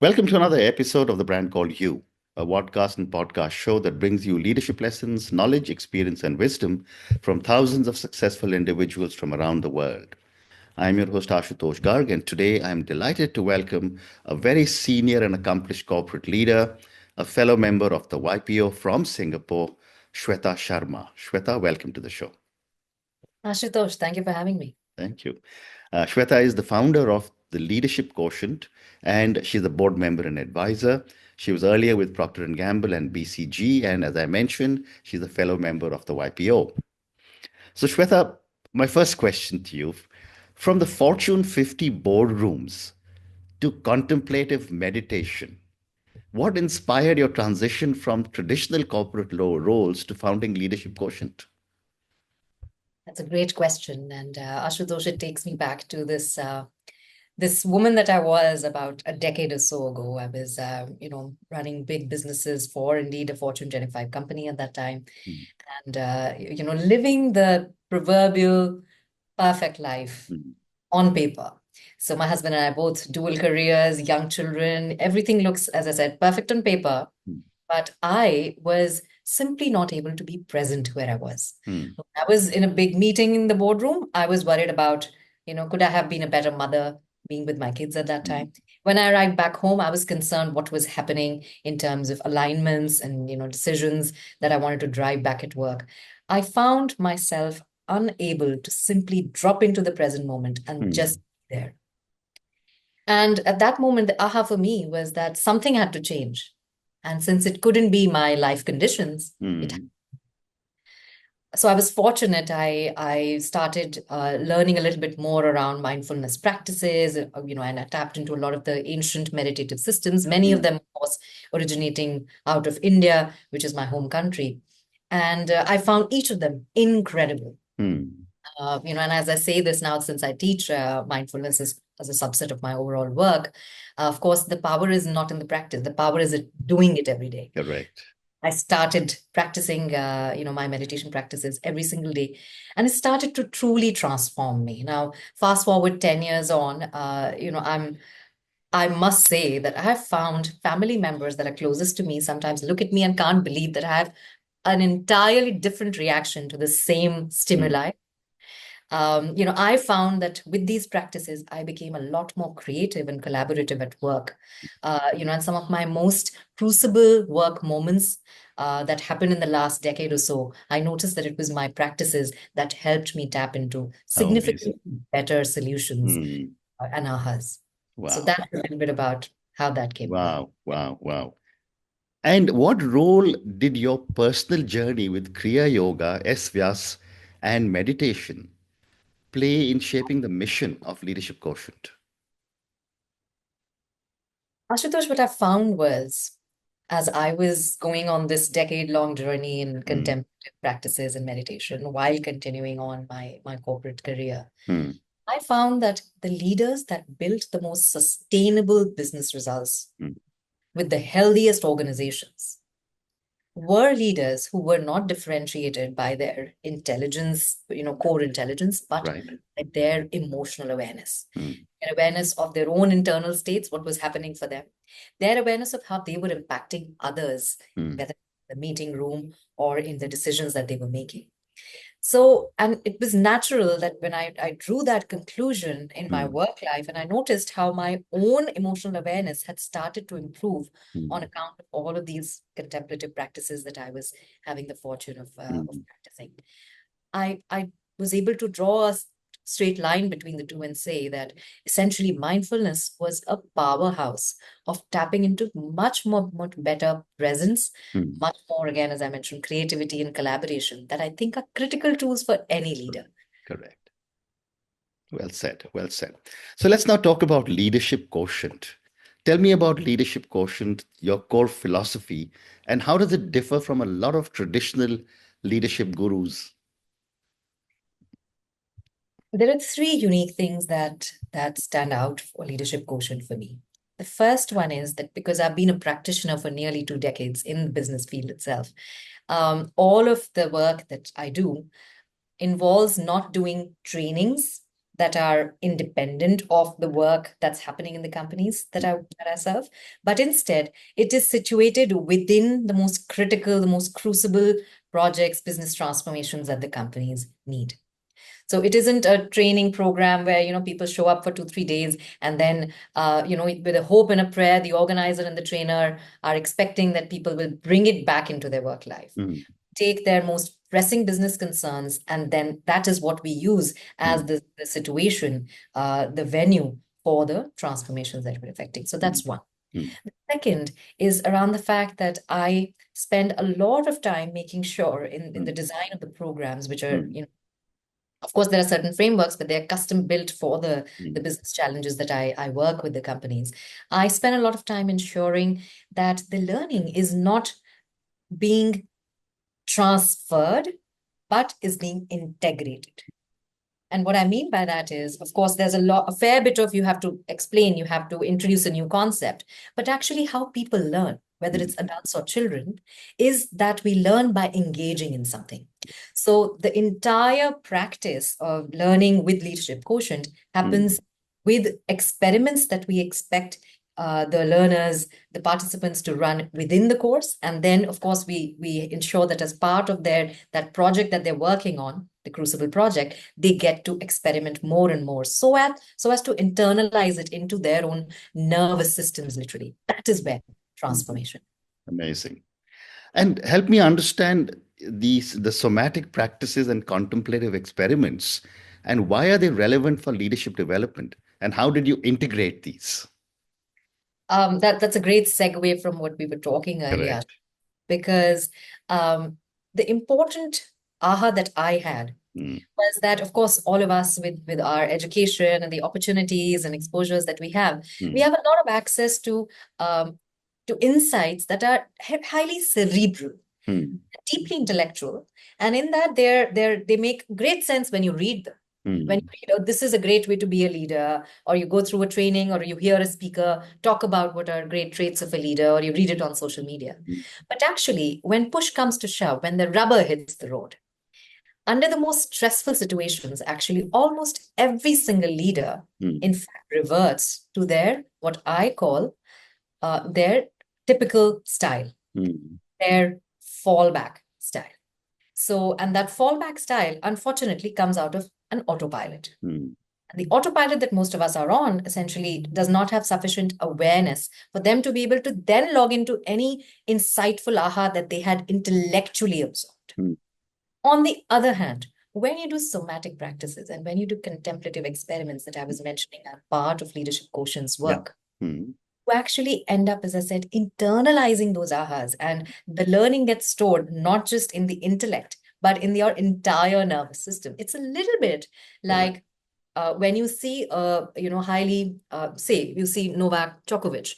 Welcome to another episode of The Brand Called You, a podcast and podcast show that brings you leadership lessons, knowledge, experience, and wisdom from thousands of successful individuals from around the world. I'm your host, Ashutosh Garg, and today I'm delighted to welcome a very senior and accomplished corporate leader, a fellow member of the YPO from Singapore, Shweta Sharma. Shweta, welcome to the show. Ashutosh, thank you for having me. Thank you. Shweta is the founder of the Leadership Quotient, and she's a board member and advisor. She was earlier with Procter& Gamble and BCG, and as I mentioned, she's a fellow member of the YPO. So, Shweta, my first question to you, from the Fortune 50 boardrooms to contemplative meditation, what inspired your transition from traditional corporate roles to founding Leadership Quotient? That's a great question. And Ashutosh, it takes me back to this woman that I was about a decade or so ago. I was, running big businesses for indeed a Fortune 25 company at that time. Mm, And, living the proverbial perfect life mm, on paper. So my husband and I both dual careers, young children, everything looks, as I said, perfect on paper. mm, But I was simply not able to be present where I was. mm, I was in a big meeting in the boardroom. I was worried about, could I have been a better mother being with my kids at that mm, time? When I arrived back home, I was concerned what was happening in terms of alignments and, decisions that I wanted to drive back at work. I found myself unable to simply drop into the present moment and mm, just be there. And at that moment, the aha for me was that something had to change. And since it couldn't be my life conditions, it mm, so I was fortunate. I started learning a little bit more around mindfulness practices, and I tapped into a lot of the ancient meditative systems. Many of mm, them, of course, originating out of India, which is my home country, and I found each of them incredible. mm. And as I say this now, since I teach mindfulness as a subset of my overall work, of course, the power is not in the practice. The power is in doing it every day. Correct. I started practicing, my meditation practices every single day, and it started to truly transform me. Now, fast forward 10 years on, I must say that I have found family members that are closest to me sometimes look at me and can't believe that I have an entirely different reaction to the same Mm, stimuli. I found that with these practices, I became a lot more creative and collaborative at work. And some of my most crucible work moments that happened in the last decade or so, I noticed that it was my practices that helped me tap into how amazing. significantly better solutions Mm, and ahas. So wow. that's a little bit about how that came about. Wow. Wow. Wow. And what role did your personal journey with Kriya Yoga, SVYAS, and meditation play in shaping the mission of Leadership Quotient? Ashutosh, what I found was as I was going on this decade-long journey in Mm, contemplative practices and meditation while continuing on my corporate career, mm, I found that the leaders that built the most sustainable business results mm. with the healthiest organizations were leaders who were not differentiated by their intelligence, core intelligence, but Right. by their emotional awareness, Mm, their awareness of their own internal states, what was happening for them, their awareness of how they were impacting others, mm, whether in the meeting room or in the decisions that they were making. So, and it was natural that when I drew that conclusion in my mm, work life, and I noticed how my own emotional awareness had started to improve on mm, account of all of these contemplative practices that I was having the fortune of mm, practicing. I was able to draw a straight line between the two and say that essentially mindfulness was a powerhouse of tapping into much better presence, mm. much more, again, as I mentioned, creativity and collaboration that I think are critical tools for any leader. Correct. Well said. Well said. So let's now talk about Leadership Quotient. Tell me about Leadership Quotient, your core philosophy, and how does it differ from a lot of traditional leadership gurus? There are three unique things that stand out for leadership quotient for me. The first one is that because I've been a practitioner for nearly 2 decades in the business field itself, all of the work that I do involves not doing trainings, that are independent of the work that's happening in the companies that I serve, but instead it is situated within the most critical, the most crucible projects, business transformations that the companies need. So it isn't a training program where, people show up for 2, 3 days and then, with a hope and a prayer, the organizer and the trainer are expecting that people will bring it back into their work life. Mm. Take their most pressing business concerns, and then that is what we use as the situation, the venue for the transformations that we're affecting. So that's one. Mm. The second is around the fact that I spend a lot of time making sure in the design of the programs, which are, of course, there are certain frameworks, but they're custom built for the business challenges that I work with the companies. I spend a lot of time ensuring that the learning is not being transferred, but is being integrated. And what I mean by that is, of course, there's a fair bit of you have to explain, you have to introduce a new concept, but actually how people learn, whether it's adults or children, is that we learn by engaging in something. So the entire practice of learning with Leadership Quotient happens with experiments that we expect the learners, the participants to run within the course. And then, of course, we ensure that as part of that project that they're working on, the Crucible project, they get to experiment more and more so as to internalize it into their own nervous systems, literally. That is where transformation. Amazing. And help me understand the somatic practices and contemplative experiments, and why are they relevant for leadership development? And how did you integrate these? That's a great segue from what we were talking earlier, Correct. because the important aha that I had was that, of course, all of us with our education and the opportunities and exposures that we have a lot of access to insights that are highly cerebral, deeply intellectual, and in that they make great sense when you read them. When you read, oh, this is a great way to be a leader, or you go through a training, or you hear a speaker talk about what are great traits of a leader, or you read it on social media. But actually, when push comes to shove, when the rubber hits the road, under the most stressful situations, actually, almost every single leader, in fact, reverts to what I call their typical style, their fallback style. So, and that fallback style, unfortunately, comes out of an autopilot. The autopilot that most of us are on essentially does not have sufficient awareness for them to be able to then log into any insightful aha that they had intellectually absorbed. On the other hand, when you do somatic practices and when you do contemplative experiments that I was mentioning are part of Leadership Quotient's work, you actually end up, as I said, internalizing those ahas, and the learning gets stored not just in the intellect, but in your entire nervous system. It's a little bit like when you see, say, you see Novak Djokovic,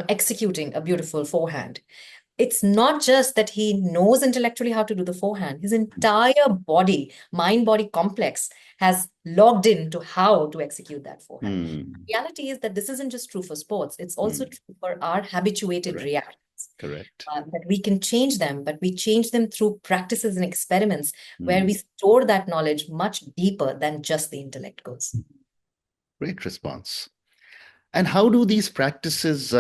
executing a beautiful forehand. It's not just that he knows intellectually how to do the forehand. His entire mind-body complex has logged into how to execute that forehand. The reality is that this isn't just true for sports. It's also true for our habituated reactions. Correct. That we can change them, but we change them through practices and experiments where we store that knowledge much deeper than just the intellect goes. Great response. And how do these practices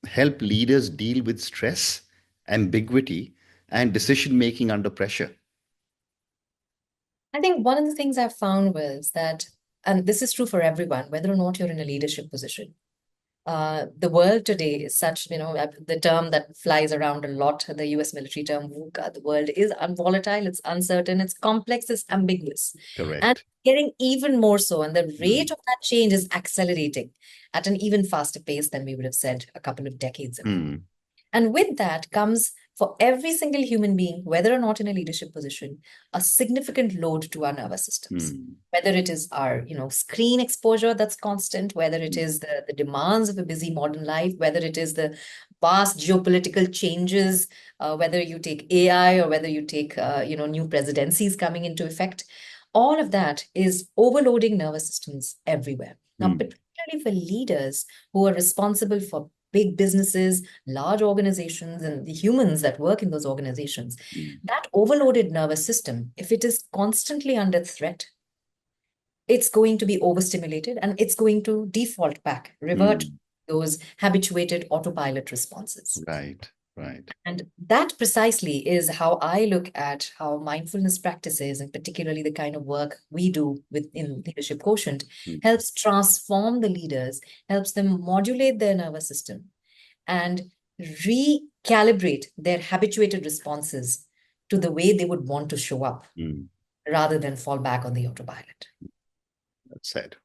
help leaders deal with stress, ambiguity, and decision making under pressure? I think one of the things I've found was that, and this is true for everyone, whether or not you're in a leadership position, the world today is such, the term that flies around a lot, the US military term, VUCA, the world is volatile, it's uncertain, it's complex, it's ambiguous. Correct. And getting even more so. And the rate of that change is accelerating at an even faster pace than we would have said a couple of decades ago. And with that comes, for every single human being, whether or not in a leadership position, a significant load to our nervous systems. Whether it is our, screen exposure that's constant, whether it is the demands of a busy modern life, whether it is the vast geopolitical changes, whether you take AI or whether you take, new presidencies coming into effect, all of that is overloading nervous systems everywhere. Now, particularly for leaders who are responsible for big businesses, large organizations, and the humans that work in those organizations, that overloaded nervous system, if it is constantly under threat, it's going to be overstimulated and it's going to default back, revert Mm. those habituated autopilot responses. Right. Right. And that precisely is how I look at how mindfulness practices, and particularly the kind of work we do within Leadership Quotient, Mm. helps transform the leaders, helps them modulate their nervous system and recalibrate their habituated responses to the way they would want to show up Mm. rather than fall back on the autopilot. That's said.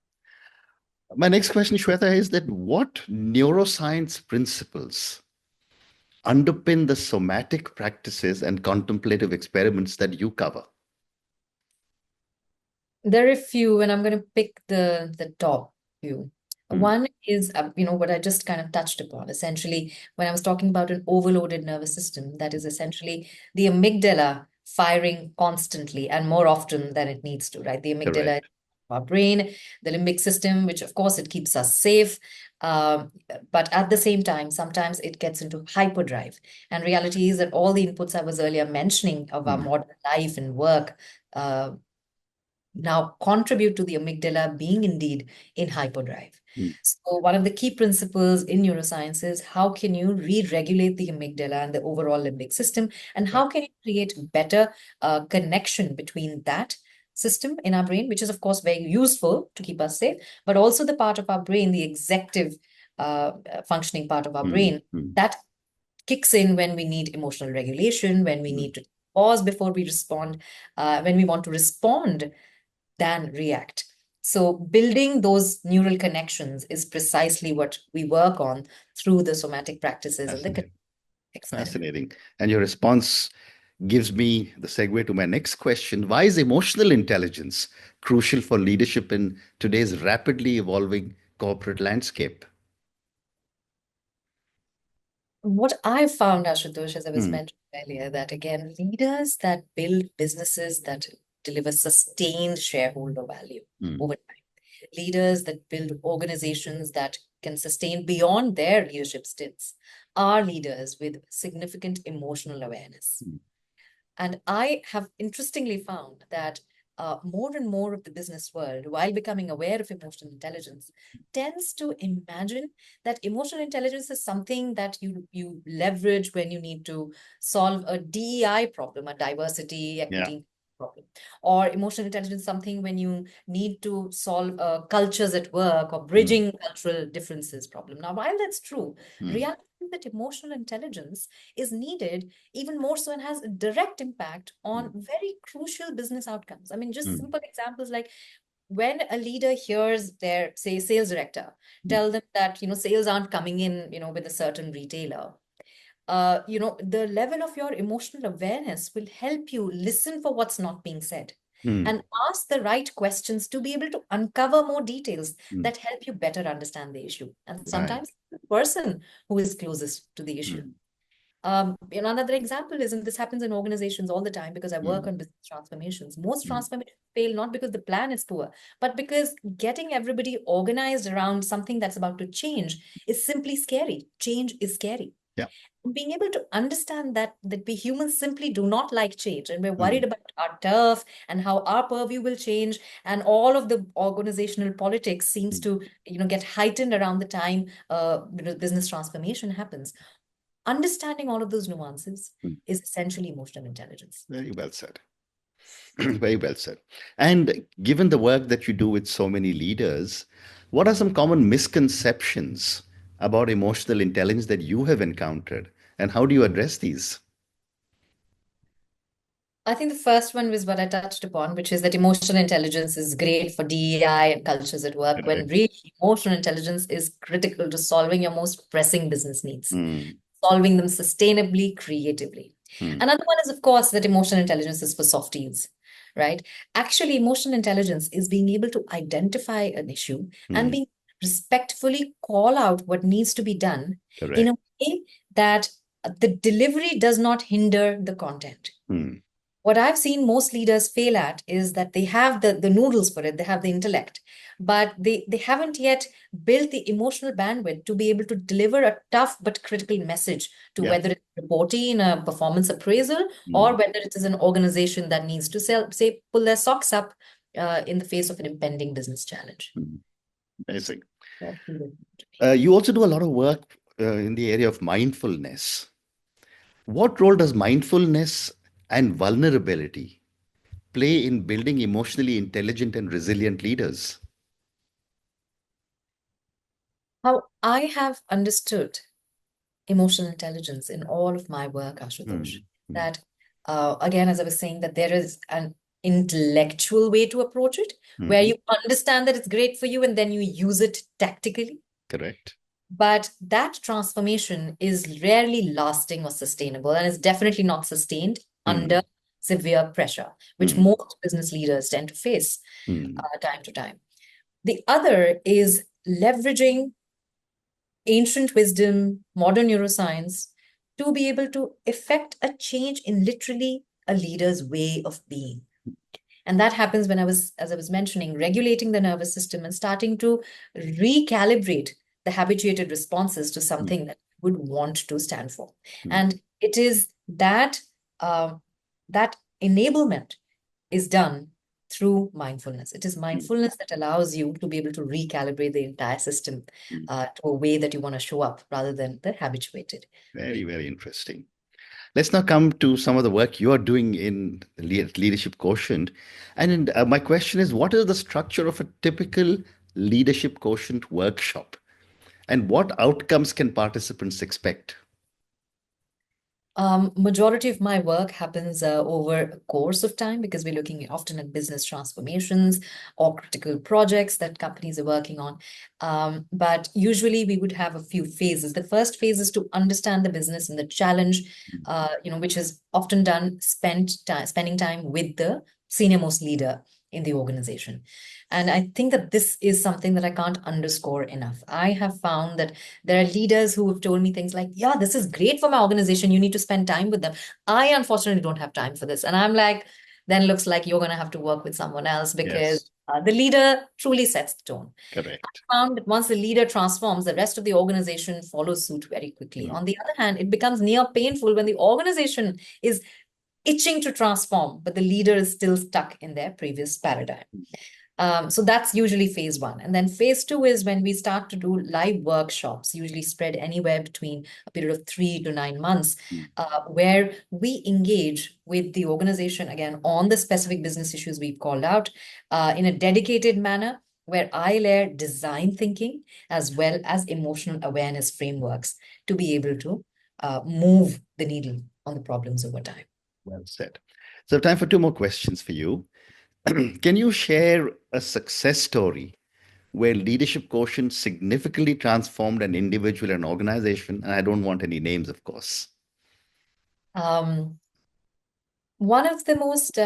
My next question, Shweta, is that what neuroscience principles underpin the somatic practices and contemplative experiments that you cover? There are a few, and I'm going to pick the top few. Mm. One is, what I just kind of touched upon. Essentially, when I was talking about an overloaded nervous system, that is essentially the amygdala firing constantly and more often than it needs to, right? The amygdala is Correct. our brain, the limbic system, which of course it keeps us safe. Um, but at the same time, sometimes it gets into hyperdrive. And reality is that all the inputs I was earlier mentioning of our Mm. modern life and work uh, now contribute to the amygdala being indeed in hyperdrive. Mm. So one of the key principles in neuroscience is how can you re-regulate the amygdala and the overall limbic system, and Right. how can you create better connection between that system in our brain, which is of course very useful to keep us safe, but also the part of our brain, the executive functioning part of our Mm. brain, Mm. that kicks in when we need emotional regulation, when we Mm. need to pause before we respond, when we want to respond than react. So building those neural connections is precisely what we work on through the somatic practices and the Fascinating. experiment. Fascinating. And your response gives me the segue to my next question. Why is emotional intelligence crucial for leadership in today's rapidly evolving corporate landscape? What I found, Ashutosh, as I was Mm. mentioning earlier, that again, leaders that build businesses that deliver sustained shareholder value Mm. over time, leaders that build organizations that can sustain beyond their leadership stints, are leaders with significant emotional awareness. Mm. And I have interestingly found that more and more of the business world, while becoming aware of emotional intelligence, tends to imagine that emotional intelligence is something that you leverage when you need to solve a DEI problem, a diversity, Yeah. equity problem, or emotional intelligence something when you need to solve cultures at work or Mm. bridging cultural differences problem. Now, while that's true, Mm. reality is that emotional intelligence is needed even more so and has a direct impact on Mm. very crucial business outcomes. I mean, just Mm. simple examples like when a leader hears their, say, sales director Mm. tell them that, sales aren't coming in, with a certain retailer. The level of your emotional awareness will help you listen for what's not being said Mm. and ask the right questions to be able to uncover more details Mm. that help you better understand the issue. And Right. sometimes the person who is closest to the issue. Mm. Another example is, and this happens in organizations all the time because I work Mm. on business transformations. Most Mm. transformations fail not because the plan is poor, but because getting everybody organized around something that's about to change is simply scary. Change is scary. Yeah. Being able to understand that we humans simply do not like change, and we're worried Mm. about our turf and how our purview will change, and all of the organizational politics seems Mm. to get heightened around the time business transformation happens. Understanding all of those nuances Mm. is essentially emotional intelligence. Very well said. Very well said. And given the work that you do with so many leaders, what are some common misconceptions about emotional intelligence that you have encountered? And how do you address these? I think the first one was what I touched upon, which is that emotional intelligence is great for DEI and cultures at work, when Correct. really emotional intelligence is critical to solving your most pressing business needs, Mm. solving them sustainably, creatively. Mm. Another one is, of course, that emotional intelligence is for softies, right? Actually, emotional intelligence is being able to identify an issue and Mm. being respectfully call out what needs to be done in Correct. a way that the delivery does not hinder the content. Mm. What I've seen most leaders fail at is that they have the noodles for it, they have the intellect, but they haven't yet built the emotional bandwidth to be able to deliver a tough but critical message to Yeah. whether it's reporting in a performance appraisal or Mm. whether it is an organization that needs to sell, say, pull their socks up in the face of an impending business challenge. Amazing. That's leadership to me. You also do a lot of work in the area of mindfulness. What role does mindfulness and vulnerability play in building emotionally intelligent and resilient leaders? How I have understood emotional intelligence in all of my work, Ashutosh, Hmm. Hmm. that again, as I was saying, that there is an intellectual way to approach it, where Mhm. you understand that it's great for you and then you use it tactically. Correct. But that transformation is rarely lasting or sustainable, and is definitely not sustained under Hmm. severe pressure, which Hmm. most business leaders tend to face Hmm. time to time. The other is leveraging ancient wisdom, modern neuroscience, to be able to effect a change in literally a leader's way of being. And that happens when as I was mentioning, regulating the nervous system and starting to recalibrate the habituated responses to Hmm. something that you would want to stand for. Hmm. And it is that that enablement is done through mindfulness. It is Hmm. mindfulness that allows you to be able to recalibrate the entire system Hmm. to a way that you want to show up rather than the habituated Very, way. very interesting. Let's now come to some of the work you are doing in Leadership Quotient. And my question is, what is the structure of a typical Leadership Quotient workshop? And what outcomes can participants expect? Majority of my work happens over a course of time because we're looking often at business transformations or critical projects that companies are working on. But usually we would have a few phases. The first phase is to understand the business and the challenge, which is often done spending time with the senior most leader in the organization. And I think that this is something that I can't underscore enough. I have found that there are leaders who have told me things like, yeah, this is great for my organization. You need to spend time with them. I unfortunately don't have time for this. And I'm like, then looks like you're going to have to work with someone else because Yes, the leader truly sets the tone. correct. Found that once the leader transforms, the rest of the organization follows suit very quickly. Mm. On the other hand, it becomes near painful when the organization is itching to transform, but the leader is still stuck in their previous paradigm. So that's usually phase one. And then phase two is when we start to do live workshops, usually spread anywhere between a period of 3 to 9 months, Mm. where we engage with the organization again on the specific business issues we've called out in a dedicated manner, where I layer design thinking as well as emotional awareness frameworks to be able to move the needle on the problems over time. Well said. So, time for two more questions for you. Can you share a success story where Leadership Quotient significantly transformed an individual and organization? And I don't want any names, of course. Um, One of the most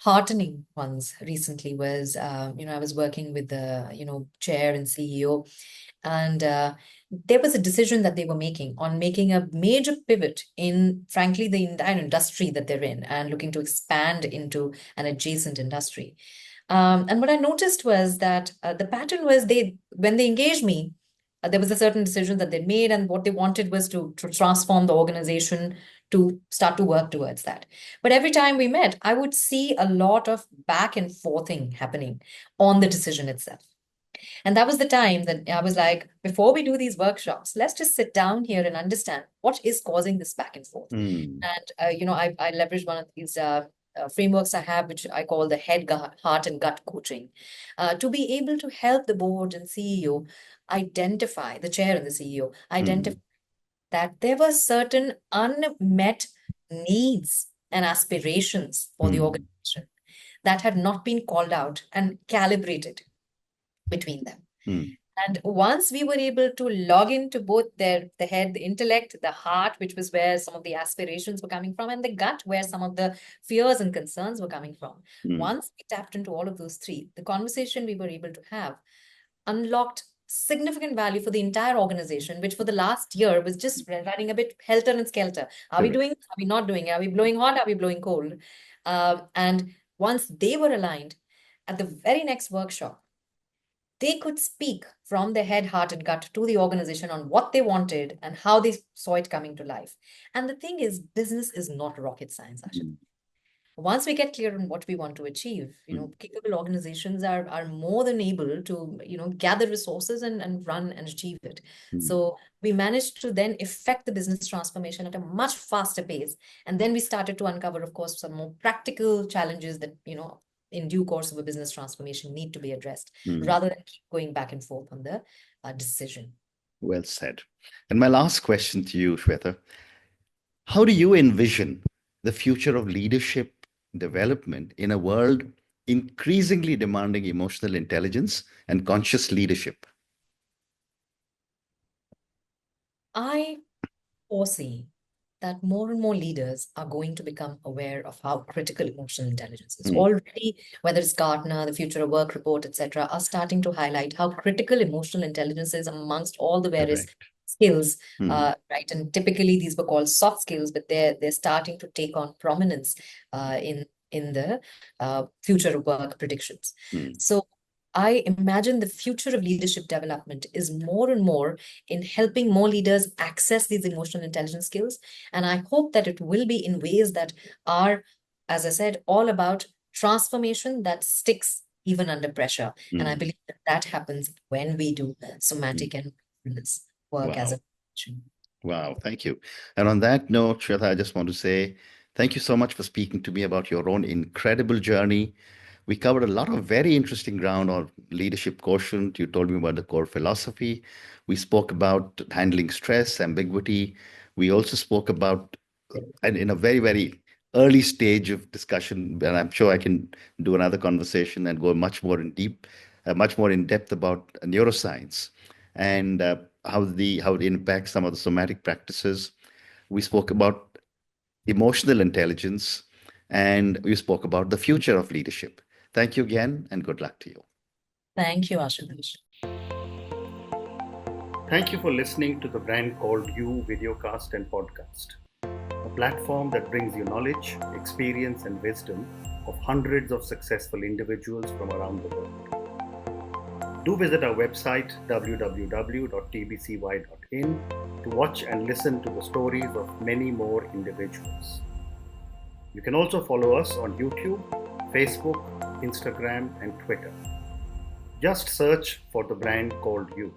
heartening ones recently was, I was working with the, chair and CEO, and there was a decision that they were making on making a major pivot in, frankly, the entire industry that they're in and looking to expand into an adjacent industry. And what I noticed was that the pattern was when they engaged me, there was a certain decision that they made, and what they wanted was to transform the organization to start to work towards that. But every time we met, I would see a lot of back and forthing happening on the decision itself. And that was the time that I was like, before we do these workshops, let's just sit down here and understand what is causing this back and forth. Hmm. And, I leveraged one of these frameworks I have, which I call the heart, and gut coaching, to be able to help the board and CEO identify, the chair and the CEO, identify Hmm. that there were certain unmet needs and aspirations for the Hmm. organization that had not been called out and calibrated between them. Hmm. And once we were able to log into both the head, the intellect, the heart, which was where some of the aspirations were coming from, and the gut, where some of the fears and concerns were coming from. Hmm. Once we tapped into all of those three, the conversation we were able to have unlocked significant value for the entire organization, which for the last year was just running a bit helter and skelter. Are we Correct. doing this? Are we not doing it? Are we blowing hot? Are we blowing cold? And once they were aligned, at the very next workshop, they could speak from their head, heart, and gut to the organization on what they wanted and how they saw it coming to life. And the thing is, business is not rocket science, Ashit. Hmm. Once we get clear on what we want to achieve, capable organizations are more than able to, gather resources and run and achieve it. So we managed to then effect the business transformation at a much faster pace. And then we started to uncover, of course, some more practical challenges that, in due course of a business transformation need to be addressed, rather than keep going back and forth on the decision. Well said. And my last question to you, Shweta, how do you envision the future of leadership development in a world increasingly demanding emotional intelligence and conscious leadership? I foresee that more and more leaders are going to become aware of how critical emotional intelligence is. Already, whether it's Gartner, the Future of Work report, etc., are starting to highlight how critical emotional intelligence is amongst all the various Correct. skills, right? And typically these were called soft skills, but they're starting to take on prominence in the Future of Work predictions. So I imagine the future of leadership development is more and more in helping more leaders access these emotional intelligence skills. And I hope that it will be in ways that are, as I said, all about transformation that sticks even under pressure. And I believe that that happens when we do somatic and mindfulness work as Wow. a profession. Wow. Thank you. And on that note, Shweta, I just want to say thank you so much for speaking to me about your own incredible journey. We covered a lot of very interesting ground on leadership quotient. You told me about the core philosophy. We spoke about handling stress, ambiguity. We also spoke about, and in a very, very early stage of discussion, and I'm sure I can do another conversation and go much more in depth about neuroscience and how it impacts some of the somatic practices. We spoke about emotional intelligence, and we spoke about the future of leadership. Thank you again, and good luck to you. Thank you, Ashutosh. Thank you for listening to the Brand Called You videocast and podcast, a platform that brings you knowledge, experience, and wisdom of hundreds of successful individuals from around the world. Do visit our website www.tbcy.in to watch and listen to the stories of many more individuals. You can also follow us on YouTube, Facebook, Instagram, and Twitter. Just search for the brand called You.